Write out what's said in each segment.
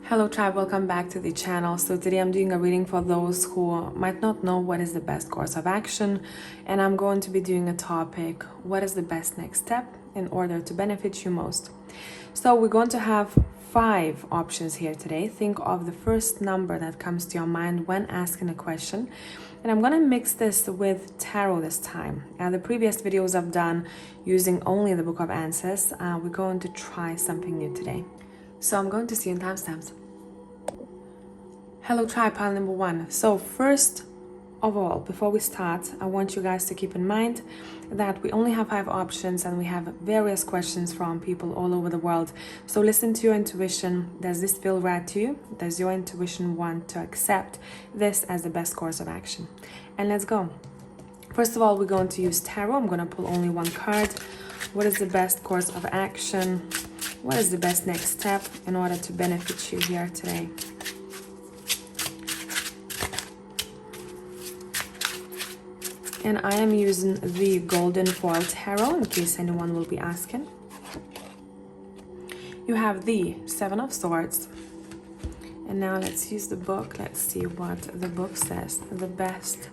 Hello tribe, welcome back to the channel. So today I'm doing a reading for those who might not know what is the best course of action, and I'm going to be doing a topic, what is the best next step in order to benefit you most. So we're going to have 5 options here today. Think of the first number that comes to your mind when asking a question, and I'm going to mix this with tarot this time. The previous videos I've done using only the Book of Answers. We're going to try something new today. So I'm going to see you in timestamps. Hello tribe, pile number 1. So first of all, before we start, I want you guys to keep in mind that we only have 5 options and we have various questions from people all over the world. So listen to your intuition. Does this feel right to you? Does your intuition want to accept this as the best course of action? And let's go. First of all, we're going to use tarot. I'm going to pull only one card. What is the best course of action? What is the best next step in order to benefit you here today? And I am using the Golden Foil Tarot in case anyone will be asking. You have the 7 of Swords. And now let's use the book. Let's see what the book says. The best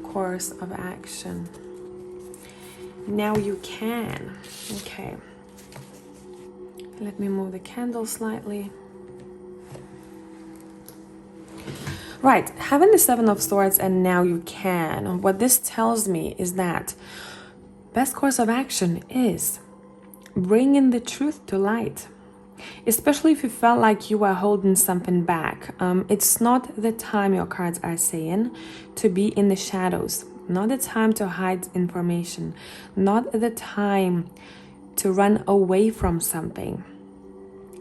course of action. Now you can. Okay. Let me move the candle slightly. Right, having the 7 of Swords and now you can. What this tells me is that best course of action is bringing the truth to light. Especially if you felt like you were holding something back. It's not the time, your cards are saying, to be in the shadows. Not the time to hide information. Not the time to run away from something.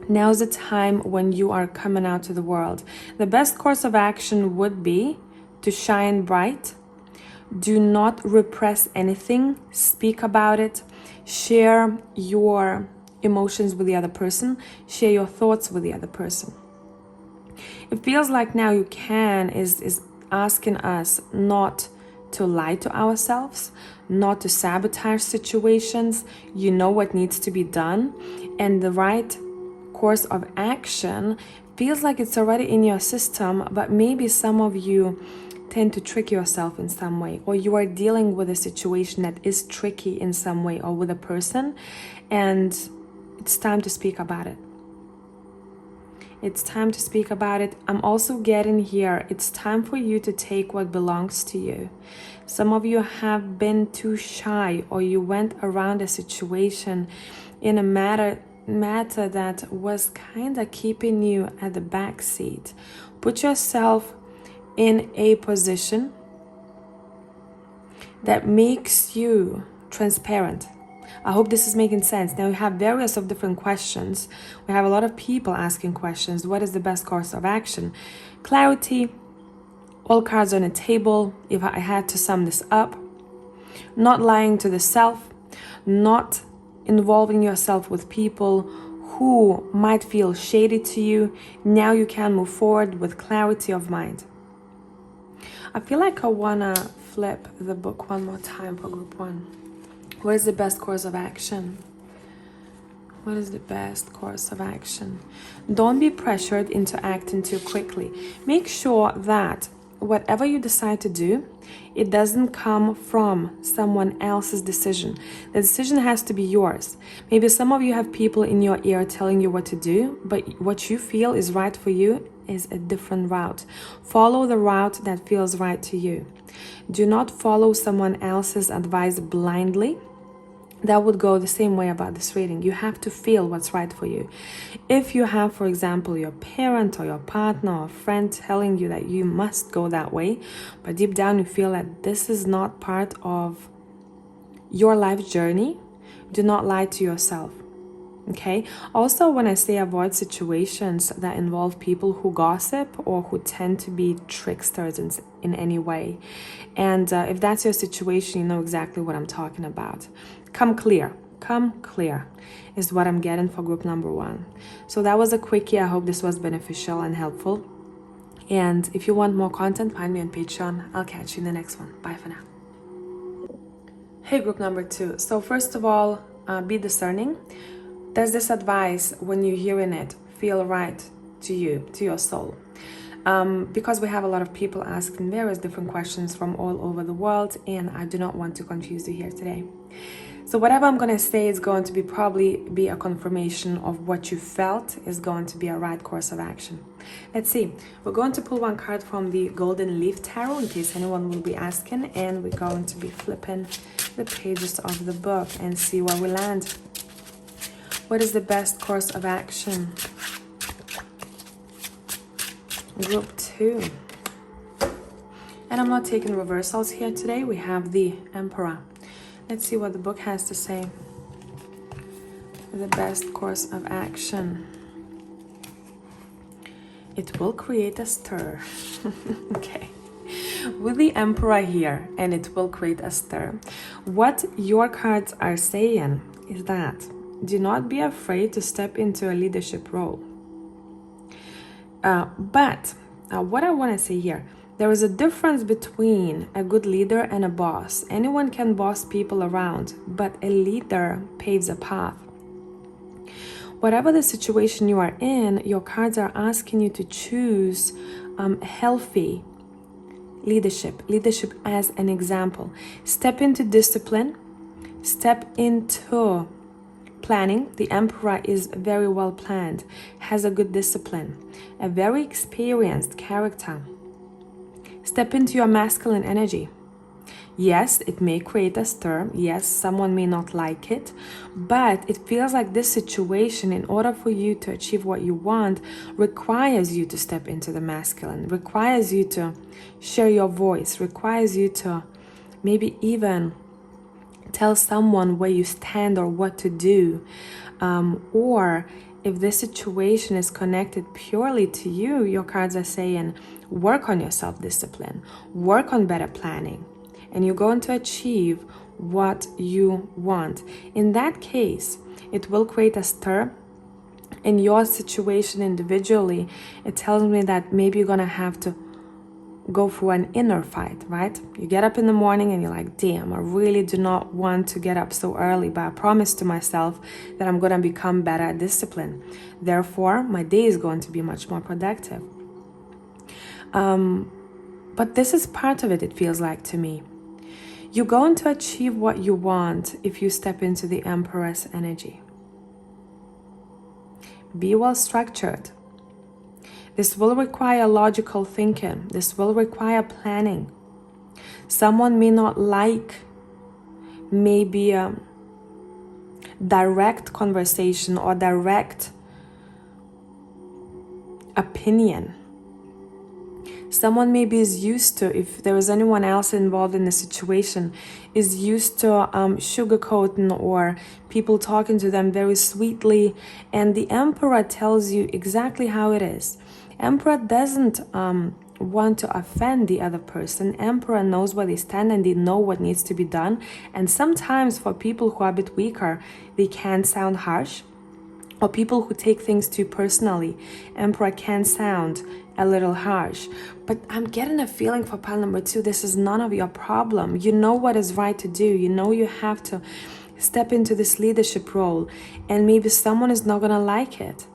Now's the time when you are coming out to the world. The best course of action would be to shine bright. Do not repress anything. Speak about it. Share your emotions with the other person. Share your thoughts with the other person. It feels like now you can is asking us not to lie to ourselves, not to sabotage situations. You know what needs to be done, and the right course of action feels like it's already in your system, but maybe some of you tend to trick yourself in some way, or you are dealing with a situation that is tricky in some way, or with a person, and it's time to speak about it. It's time to speak about it. I'm also getting here, it's time for you to take what belongs to you. Some of you have been too shy, or you went around a situation in a matter that was kind of keeping you at the back seat. Put yourself in a position that makes you transparent. I hope this is making sense. Now we have various of different questions. We have a lot of people asking questions. What is the best course of action? Clarity, all cards on the table. If I had to sum this up, not lying to the self, not involving yourself with people who might feel shady to you. Now you can move forward with clarity of mind. I feel like I wanna flip the book one more time for group 1. What is the best course of action? What is the best course of action? Don't be pressured into acting too quickly. Make sure that whatever you decide to do, it doesn't come from someone else's decision. The decision has to be yours. Maybe some of you have people in your ear telling you what to do, but what you feel is right for you is a different route. Follow the route that feels right to you. Do not follow someone else's advice blindly. That would go the same way about this reading. You have to feel what's right for you. If you have, for example, your parent or your partner or friend telling you that you must go that way, but deep down you feel that this is not part of your life journey, do not lie to yourself. Okay? Also, when I say avoid situations that involve people who gossip or who tend to be tricksters in any way. And if that's your situation, you know exactly what I'm talking about. Come clear is what I'm getting for group number 1. So that was a quickie. I hope this was beneficial and helpful. And if you want more content, find me on Patreon. I'll catch you in the next one. Bye for now. Hey, group number 2. So first of all, be discerning. Does this advice, when you're hearing it, feel right to you, to your soul. Because we have a lot of people asking various different questions from all over the world, and I do not want to confuse you here today. So whatever I'm going to say is going to be probably be a confirmation of what you felt is going to be a right course of action. Let's see. We're going to pull one card from the Golden Leaf Tarot in case anyone will be asking, and we're going to be flipping the pages of the book and see where we land. What is the best course of action? Group 2. And I'm not taking reversals here today. We have the Emperor. Let's see what the book has to say. The best course of action. It will create a stir. Okay. With the Emperor here, and it will create a stir. What your cards are saying is that do not be afraid to step into a leadership role. But what I want to say here, there is a difference between a good leader and a boss. Anyone can boss people around, but a leader paves a path. Whatever the situation you are in, your cards are asking you to choose healthy leadership as an example. Step into discipline, step into planning. The Emperor is very well planned, has a good discipline, a very experienced character. Step into your masculine energy. Yes, it may create a stir. Yes, someone may not like it, but it feels like this situation, in order for you to achieve what you want, requires you to step into the masculine, requires you to share your voice, requires you to maybe even tell someone where you stand or what to do. Or if this situation is connected purely to you, your cards are saying, work on your self-discipline, work on better planning, and you're going to achieve what you want. In that case, it will create a stir. In your situation individually, it tells me that maybe you're going to have to go through an inner fight, right? You get up in the morning and you're like, damn, I really do not want to get up so early, but I promised to myself that I'm going to become better at discipline. Therefore, my day is going to be much more productive. But this is part of it, it feels like to me. You're going to achieve what you want if you step into the Empress energy. Be well structured. This will require logical thinking. This will require planning. Someone may not like maybe a direct conversation or direct opinion. Someone maybe is used to, if there is anyone else involved in the situation, is used to sugarcoating or people talking to them very sweetly. And the Emperor tells you exactly how it is. Emperor doesn't want to offend the other person. Emperor knows where they stand and they know what needs to be done. And sometimes for people who are a bit weaker, they can sound harsh. Or people who take things too personally, Emperor can sound a little harsh. But I'm getting a feeling for pile number 2, this is none of your problem. You know what is right to do. You know you have to step into this leadership role. And maybe someone is not going to like it.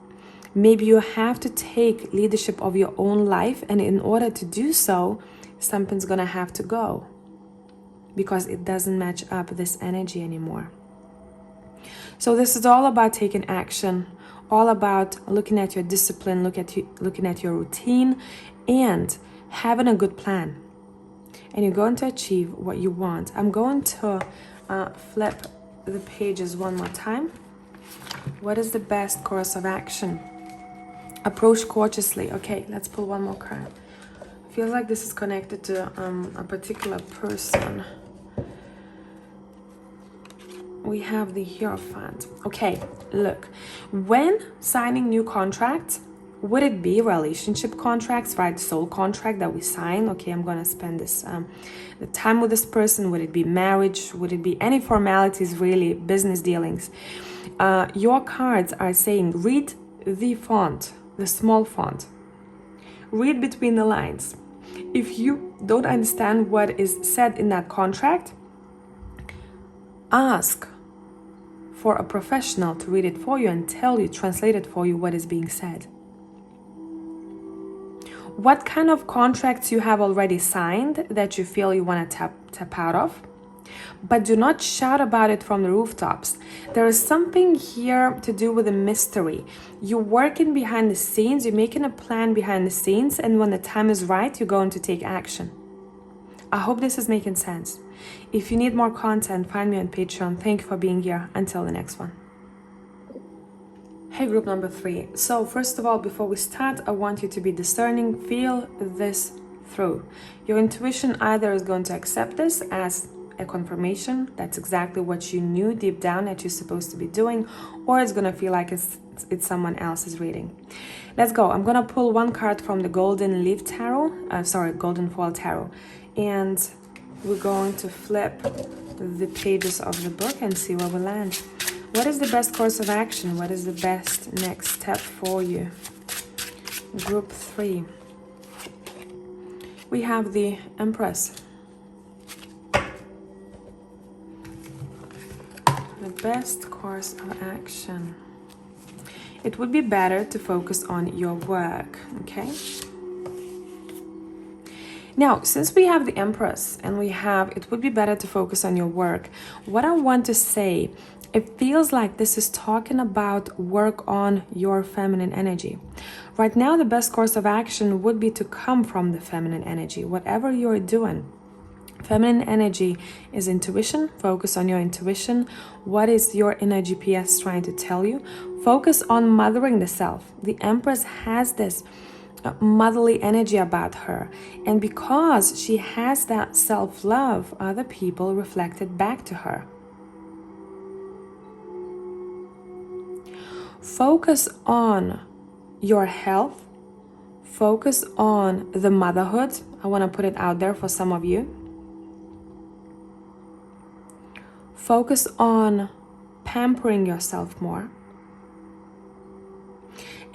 Maybe you have to take leadership of your own life. And in order to do so, something's going to have to go. Because it doesn't match up this energy anymore. So this is all about taking action, all about looking at your discipline, looking at your routine, and having a good plan. And you're going to achieve what you want. I'm going to flip the pages one more time. What is the best course of action? Approach cautiously. Okay, let's pull one more card. Feels like this is connected to a particular person. We have the Hierophant. Okay, look, when signing new contracts, would it be relationship contracts, right? Soul contract that we sign. Okay, I'm gonna spend this the time with this person. Would it be marriage? Would it be any formalities, really, business dealings? Your cards are saying, read the font, the small font. Read between the lines. If you don't understand what is said in that contract, ask for a professional to read it for you and tell you, translate it for you what is being said. What kind of contracts you have already signed that you feel you want to tap out of? But do not shout about it from the rooftops. There is something here to do with a mystery. You're working behind the scenes, you're making a plan behind the scenes, and when the time is right, you're going to take action. I hope this is making sense. If you need more content, find me on Patreon. Thank you for being here. Until the next one. Hey, group number 3. So first of all, before we start, I want you to be discerning. Feel this through. Your intuition either is going to accept this as a confirmation, that's exactly what you knew deep down that you're supposed to be doing, or it's going to feel like it's someone else's reading. Let's go. I'm going to pull one card from the Golden Leaf Tarot, Golden Foil Tarot, and we're going to flip the pages of the book and see where we land. What is the best course of action? What is the best next step for you? Group 3. We have the Empress. The best course of action. It would be better to focus on your work, okay? Now, since we have the Empress and we have, it would be better to focus on your work. What I want to say, it feels like this is talking about work on your feminine energy. Right now, the best course of action would be to come from the feminine energy, whatever you're doing. Feminine energy is intuition. Focus on your intuition. What is your inner GPS trying to tell you? Focus on mothering the self. The Empress has this motherly energy about her. And because she has that self-love, other people reflect it back to her. Focus on your health. Focus on the motherhood. I want to put it out there for some of you. Focus on pampering yourself more.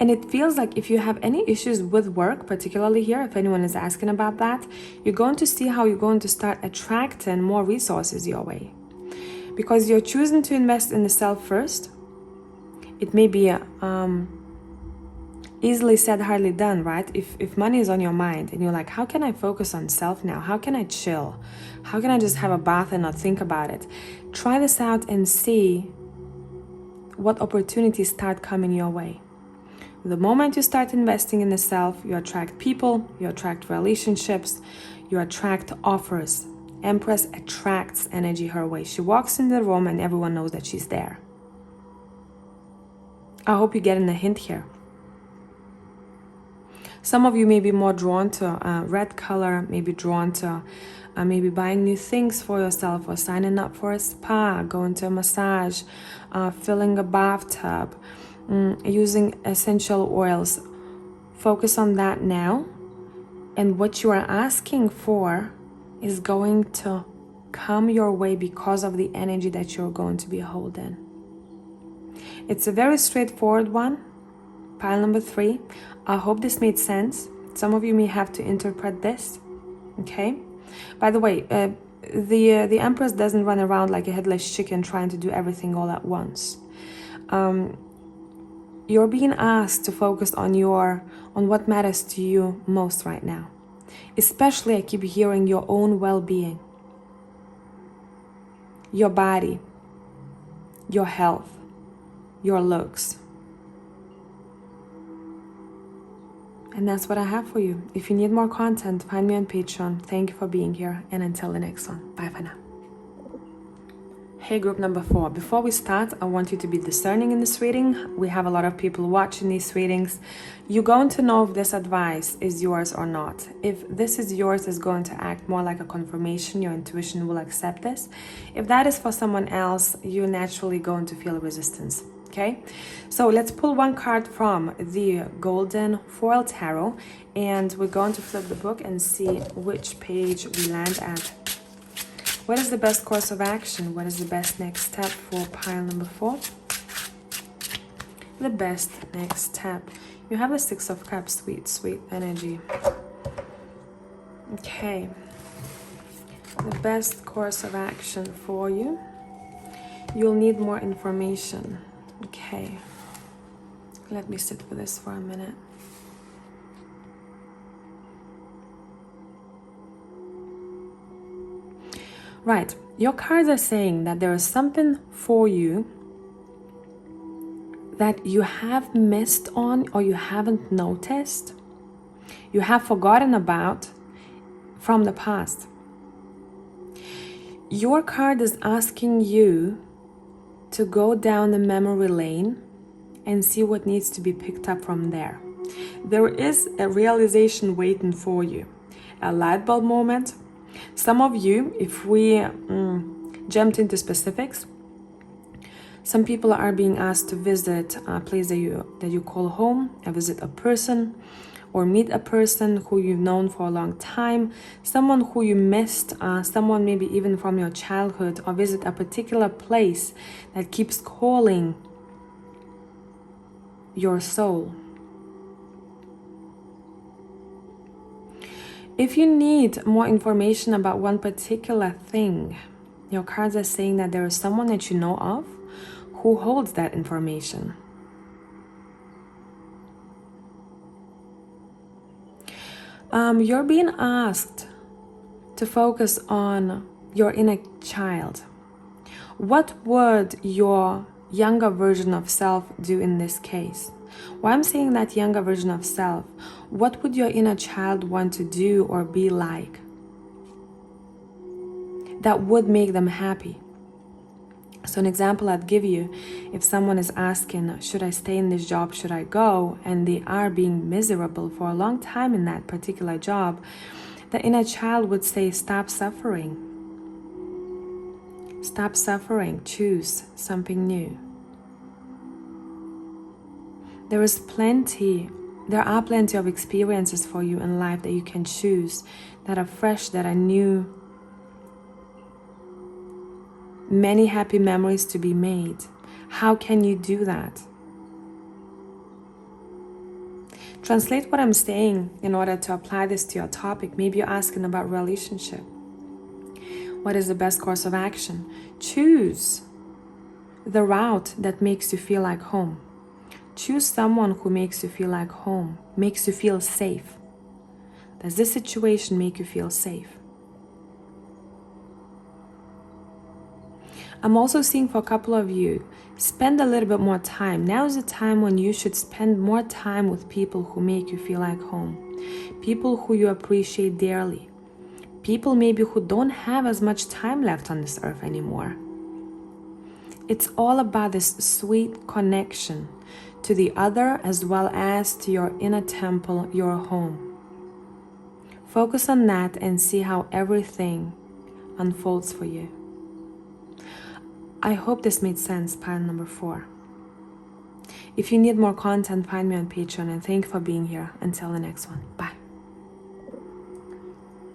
And it feels like if you have any issues with work, particularly here, if anyone is asking about that, you're going to see how you're going to start attracting more resources your way. Because you're choosing to invest in the self first. It may be easily said, hardly done, right? If money is on your mind and you're like, how can I focus on self now? How can I chill? How can I just have a bath and not think about it? Try this out and see what opportunities start coming your way. The moment you start investing in the self, you attract people, you attract relationships, you attract offers. Empress attracts energy her way. She walks in the room and everyone knows that she's there. I hope you're getting a hint here. Some of you may be more drawn to red color, maybe drawn to maybe buying new things for yourself or signing up for a spa, going to a massage, filling a bathtub, using essential oils. Focus on that now. And what you are asking for is going to come your way because of the energy that you're going to be holding. It's a very straightforward one. Pile number 3. I hope this made sense. Some of you may have to interpret this. Okay? By the way, the Empress doesn't run around like a headless chicken trying to do everything all at once. You're being asked to focus on what matters to you most right now. Especially, I keep hearing your own well-being, your body, your health, your looks. And that's what I have for you. If you need more content, find me on Patreon. Thank you for being here, and until the next one. Bye for now. Hey, group number 4. Before we start, I want you to be discerning in this reading. We have a lot of people watching these readings. You're going to know if this advice is yours or not. If this is yours, it's going to act more like a confirmation. Your intuition will accept this. If that is for someone else, you're naturally going to feel resistance. Okay, so let's pull one card from the Golden Foil Tarot, and we're going to flip the book and see which page we land at. What is the best course of action? What is the best next step for pile number 4? The best next step. You have the 6 of Cups, sweet, sweet energy. Okay. The best course of action for you. You'll need more information. Okay. Let me sit with this for a minute. Right. Your cards are saying that there is something for you that you have missed on or you haven't noticed, you have forgotten about from the past. Your card is asking you to go down the memory lane and see what needs to be picked up from there. There is a realization waiting for you, a light bulb moment. Some of you, if we jumped into specifics, some people are being asked to visit a place that you call home, visit a person, or meet a person who you've known for a long time, someone who you missed, someone maybe even from your childhood, or visit a particular place that keeps calling your soul. If you need more information about one particular thing, your cards are saying that there is someone that you know of who holds that information. You're being asked to focus on your inner child. What would your younger version of self do in this case? Why I'm saying that younger version of self, what would your inner child want to do or be like that would make them happy? So an example I'd give you, if someone is asking, should I stay in this job, should I go? And they are being miserable for a long time in that particular job, the inner child would say, stop suffering. Stop suffering, choose something new. There are plenty of experiences for you in life that you can choose, that are fresh, that are new. Many happy memories to be made. How can you do that? Translate what I'm saying in order to apply this to your topic. Maybe you're asking about relationship. What is the best course of action? Choose the route that makes you feel like home. Choose someone who makes you feel like home, makes you feel safe. Does this situation make you feel safe? I'm also seeing for a couple of you, spend a little bit more time. Now is the time when you should spend more time with people who make you feel like home. People who you appreciate dearly. People maybe who don't have as much time left on this earth anymore. It's all about this sweet connection to the other as well as to your inner temple, your home. Focus on that and see how everything unfolds for you. I hope this made sense, pile number 4. If you need more content, find me on Patreon, and thank you for being here. Until the next one. Bye.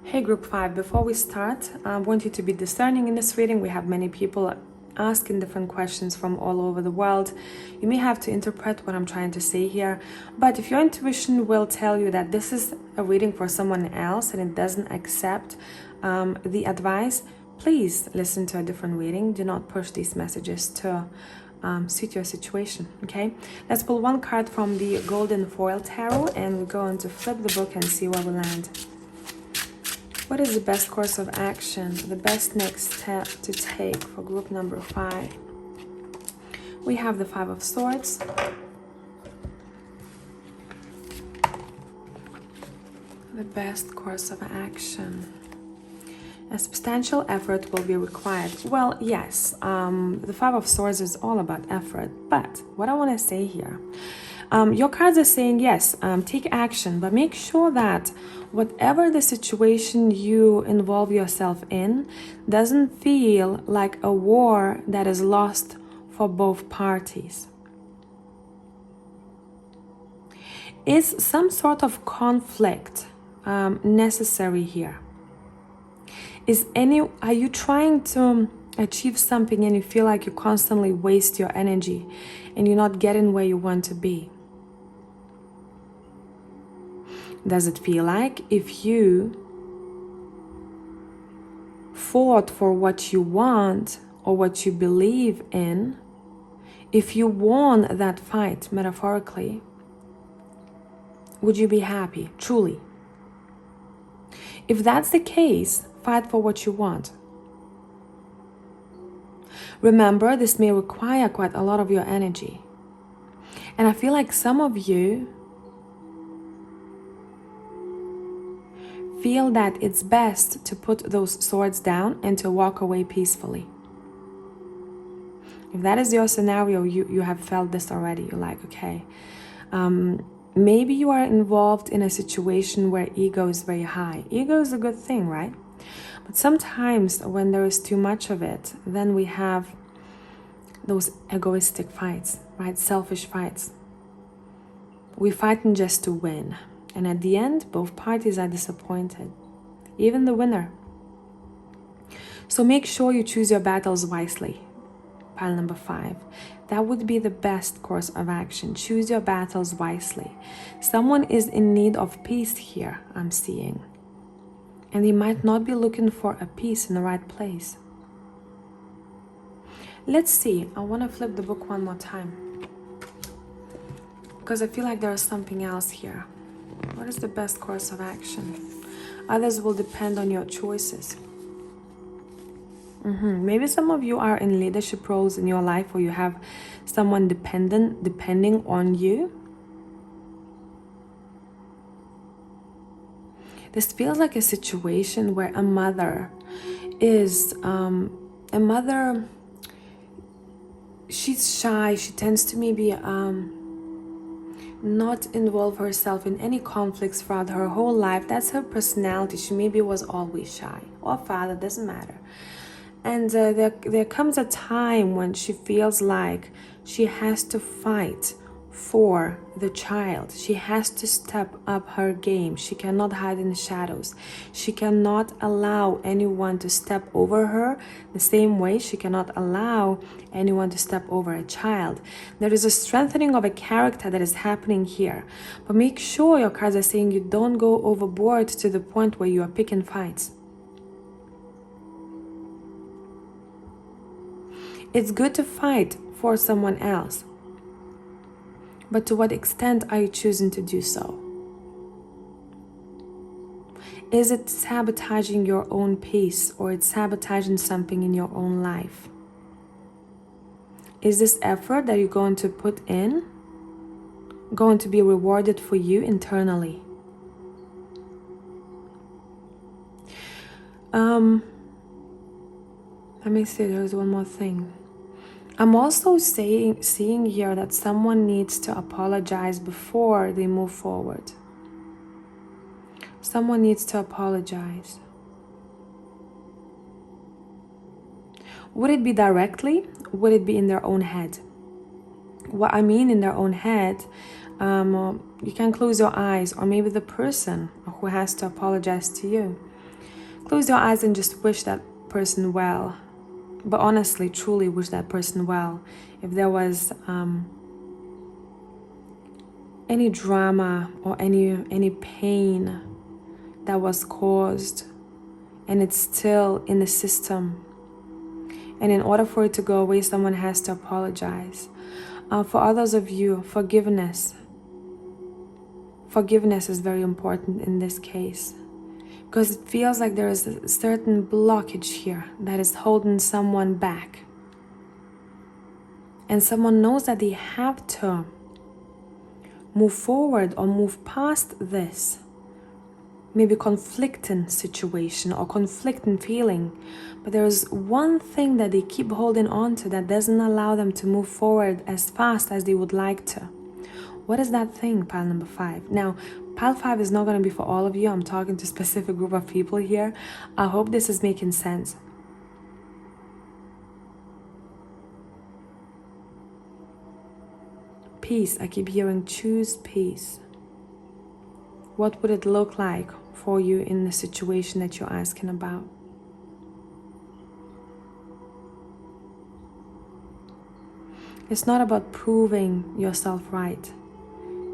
Hey group 5, before we start, I want you to be discerning in this reading. We have many people asking different questions from all over the world. You may have to interpret what I'm trying to say here, but if your intuition will tell you that this is a reading for someone else and it doesn't accept the advice, please listen to a different reading. Do not push these messages to suit your situation, okay? Let's pull one card from the Golden Foil Tarot and we're going to flip the book and see where we land. What is the best course of action, the best next step to take for group number 5? We have the 5 of Swords. The best course of action. A substantial effort will be required. Well, yes, the 5 of Swords is all about effort, but what I want to say here, your cards are saying, yes, take action, but make sure that whatever the situation you involve yourself in doesn't feel like a war that is lost for both parties. Is some sort of conflict necessary here? Are you trying to achieve something and you feel like you constantly waste your energy and you're not getting where you want to be? Does it feel like if you fought for what you want or what you believe in, if you won that fight, metaphorically, would you be happy, truly? If that's the case, fight for what you want. Remember, this may require quite a lot of your energy. And I feel like some of you feel that it's best to put those swords down and to walk away peacefully. If that is your scenario, you have felt this already. You're like, okay, maybe you are involved in a situation where ego is very high. Ego is a good thing, right? But sometimes when there is too much of it, then we have those egoistic fights, right? Selfish fights. We're fighting just to win. And at the end, both parties are disappointed, even the winner. So make sure you choose your battles wisely. Pile number 5. That would be the best course of action. Choose your battles wisely. Someone is in need of peace here, I'm seeing. And they might not be looking for a peace in the right place. Let's see. I want to flip the book one more time, because I feel like there is something else here. What is the best course of action? Others will depend on your choices. Maybe some of you are in leadership roles in your life, or you have someone depending on you. This feels like a situation where a mother is she's shy. She tends to maybe not involve herself in any conflicts throughout her whole life. That's her personality. She maybe was always shy, or father, doesn't matter. And there comes a time when she feels like she has to fight for the child. She has to step up her game. She cannot hide in the shadows. She cannot allow anyone to step over her the same way she cannot allow anyone to step over a child. There is a strengthening of a character that is happening here. But make sure, your cards are saying, you don't go overboard to the point where you are picking fights. It's good to fight for someone else, but to what extent are you choosing to do so? Is it sabotaging your own peace, or it's sabotaging something in your own life? Is this effort that you're going to put in going to be rewarded for you internally? Let me see, there's one more thing. I'm also seeing here that someone needs to apologize before they move forward. Someone needs to apologize. Would it be directly? Would it be in their own head? What I mean in their own head, you can close your eyes, or maybe the person who has to apologize to you. Close your eyes and just wish that person well. But honestly, truly wish that person well. If there was any drama or any pain that was caused, and it's still in the system, and in order for it to go away, someone has to apologize. For others of you, forgiveness is very important in this case. Because it feels like there is a certain blockage here that is holding someone back. And someone knows that they have to move forward or move past this maybe conflicting situation or conflicting feeling. But there is one thing that they keep holding on to that doesn't allow them to move forward as fast as they would like to. What is that thing, pile number 5? Now, pile 5 is not going to be for all of you. I'm talking to a specific group of people here. I hope this is making sense. Peace. I keep hearing choose peace. What would it look like for you in the situation that you're asking about? It's not about proving yourself right.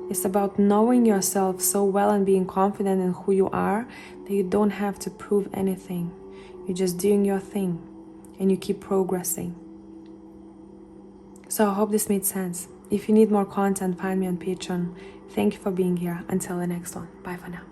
It's about knowing yourself so well and being confident in who you are that you don't have to prove anything. You're just doing your thing and you keep progressing. So I hope this made sense. If you need more content, find me on Patreon. Thank you for being here. Until the next one. Bye for now.